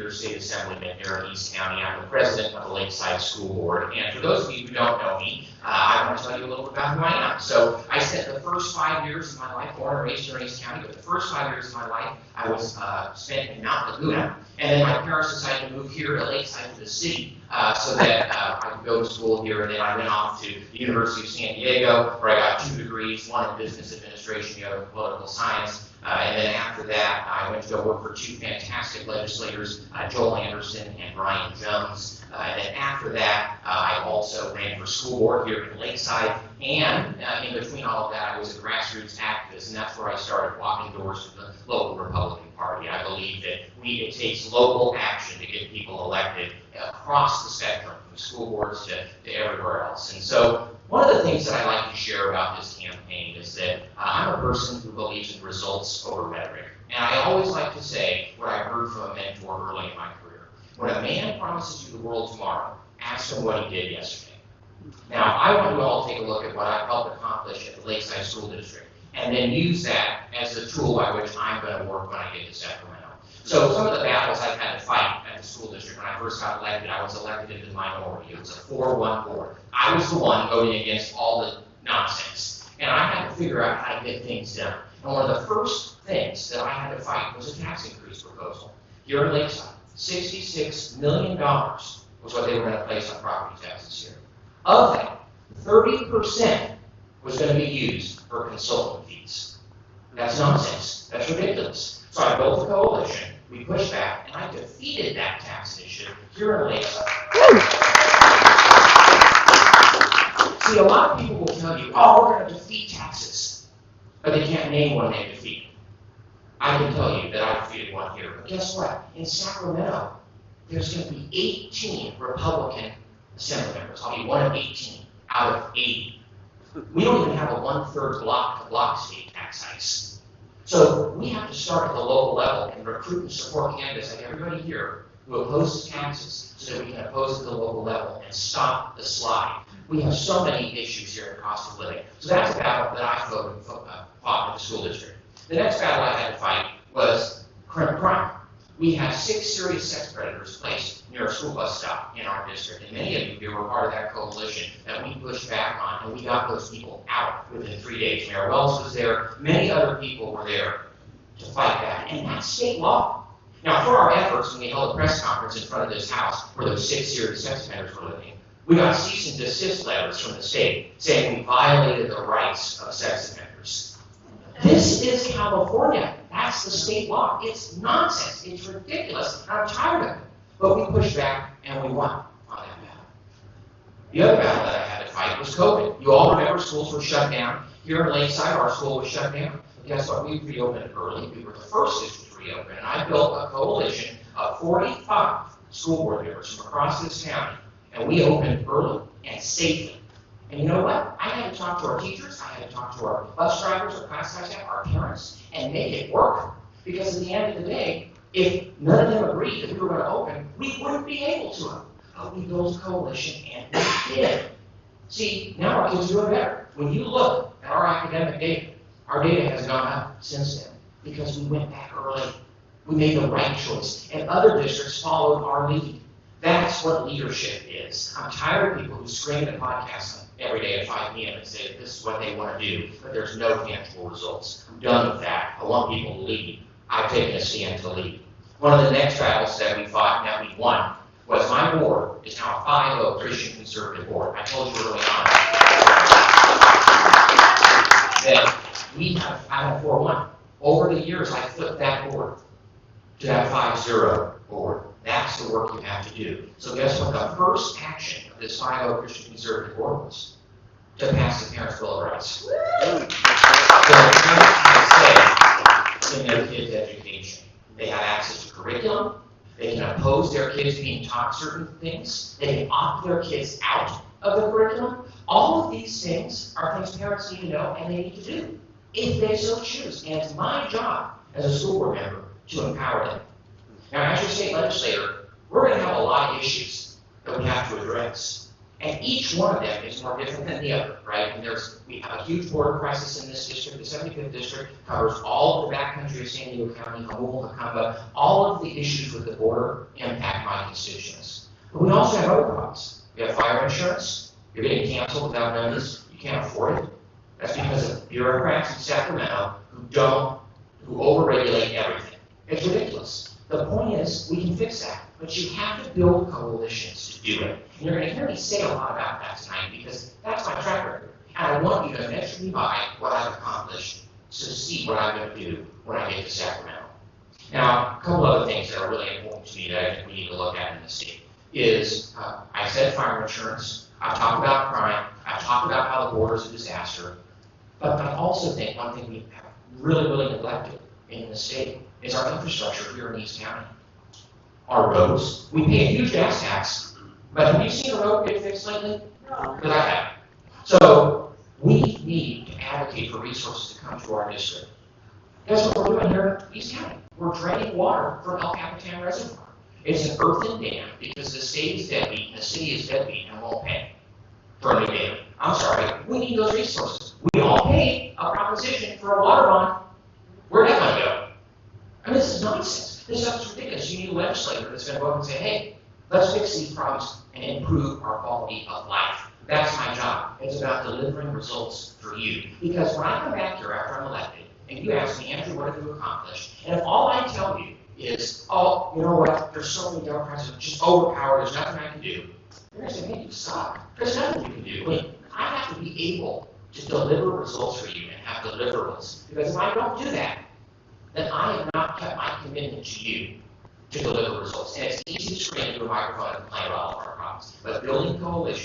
your state assemblyman here in East County. I'm the president of the Lakeside School Board. And for those of you who don't know me, I want to tell you a little bit about who I am. So I spent the first 5 years of my life, born and raised here in East County, but the first 5 years of my life I was spent in Mount Laguna. And then my parents decided to move here to Lakeside, to the city, so that I could go to school here. And then I went off to the University of San Diego, where I got 2 degrees, one in business administration, the other in political science. And then after that, I went to go work for 2 fantastic legislators, Joel Anderson and Brian Jones. And then after that, I also ran for school board here in Lakeside. And in between all of that, I was a grassroots activist, and that's where I started walking doors for the local Republican Party. I believe that it takes local action to get people elected across the spectrum, from school boards to everywhere else. And so one of the things that I like to share about this campaign is that I'm a person who believes in results over rhetoric. And I always like to say what I heard from a mentor early in my career. When a man promises you the world tomorrow, ask him what he did yesterday. Now, I want you all to take a look at what I've helped accomplish at the Lakeside School District, and then use that as the tool by which I'm going to work when I get to Sacramento. So some of the battles I've had to fight at the school district when I first got elected, I was elected in the minority. It was a 4-1 board. I was the one voting against all the nonsense, and I had to figure out how to get things done. And one of the first things that I had to fight was a tax increase proposal. Here in Lakeside, $66 million was what they were going to place on property taxes here. Of that, 30% was going to be used for consultant fees. That's nonsense. That's ridiculous. So I built a coalition, we pushed back, and I defeated that tax initiative here in Lakeside. See, a lot of people will tell you, oh, we're going to defeat taxes, but they can't name one they defeated. I can tell you that I defeated one here, but guess what? In Sacramento, there's going to be 18 Republican assembly members. I'll be one of 18 out of 80. We don't even have a 1/3 block to block state tax hikes. So we have to start at the local level and recruit and support candidates like everybody here who opposes taxes so that we can oppose at the local level and stop the slide. We have so many issues here in cost of living. So that's a battle that I fought at the school district. The next battle I had to fight was crime. We have 6 serious sex predators placed near a school bus stop in our district, and many of you here were part of that coalition that we pushed back on, and we got those people out within 3 days. Mayor Wells was there. Many other people were there to fight that, and that's state law. Now, for our efforts, when we held a press conference in front of this house where those 6 serious sex offenders were living, we got cease and desist letters from the state saying we violated the rights of sex offenders. This is California. That's the state law. It's nonsense. It's ridiculous. And I'm tired of it. But we pushed back and we won on that battle. The other battle that I had to fight was COVID. You all remember schools were shut down. Here in Lakeside, our school was shut down. But guess what? We reopened early. We were the first district to reopen. And I built a coalition of 45 school board members from across this county. And we opened early and safely. And you know what? I had to talk to our teachers, I had to talk to our bus drivers, our class staff, our parents, and make it work. Because at the end of the day, if none of them agreed that we were going to open, we wouldn't be able to. But we built a coalition, and we did. See, now our kids are doing better. When you look at our academic data, our data has gone up since then because we went back early. We made the right choice, and other districts followed our lead. That's what leadership is. I'm tired of people who scream at podcasts every day at 5 p.m. and say that this is what they want to do, but there's no tangible results. I'm done with that. I want people to lead. I've taken a stand to lead. One of the next battles that we fought and that we won was my board is now a 5-0 Christian conservative board. I told you early on that I have 4-1. Over the years, I flipped that board to that 5-0 board. That's the work you have to do. So guess what? The first action of this 5-0 Christian conservative board was to pass the Parents' Bill of Rights. So the parents have say in their kids' education. They have access to curriculum. They can oppose their kids being taught certain things. They can opt their kids out of the curriculum. All of these things are things parents need to know and they need to do if they so choose. And it's my job as a school board member to empower them. Now, as your state legislator, we're going to have a lot of issues that we have to address. And each one of them is more different than the other, right? And we have a huge border crisis in this district. The 75th district covers all of the backcountry of San Diego County, Hamul, Macomba. All of the issues with the border impact my constituents. But we also have other problems. We have fire insurance. You're getting canceled without notice. You can't afford it. That's because of bureaucrats in Sacramento who overregulate everything. It's ridiculous. The point is, we can fix that, but you have to build coalitions to do it. And you're going to hear me say a lot about that tonight because that's my track record. And I want you to measure me by what I've accomplished to see what I'm going to do when I get to Sacramento. Now, a couple other things that are really important to me that I think we need to look at in the state is, I said fire insurance, I've talked about crime, I've talked about how the border is a disaster, but I also think one thing we have really neglected in the state is our infrastructure here in East County. Our roads. We pay a huge gas tax, but have you seen a road get fixed lately? No. Because I have. So we need to advocate for resources to come to our district. Guess what we're doing here in East County? We're draining water from El Capitan Reservoir. It's an earthen dam because the state is deadbeat and the city is deadbeat and won't pay for a new dam. I'm sorry. We need those resources. We all paid a proposition for a water bond. Where'd that money go? I mean, this is nonsense. This stuff is ridiculous. You need a legislator that's going to go up and say, hey, let's fix these problems and improve our quality of life. That's my job. It's about delivering results for you. Because when I come back here after I'm elected, and you ask me, Andrew, what have you accomplished? And if all I tell you is, oh, you know what, there's so many Democrats that are just overpowered, there's nothing I can do, you're going to say, hey, you suck. There's nothing you can do. I mean, I have to be able to deliver results for you and have deliverables. Because if I don't do that, then I have not kept my commitment to you to deliver results. And it's easy to scream into a microphone and complain about all of our problems. But building coalition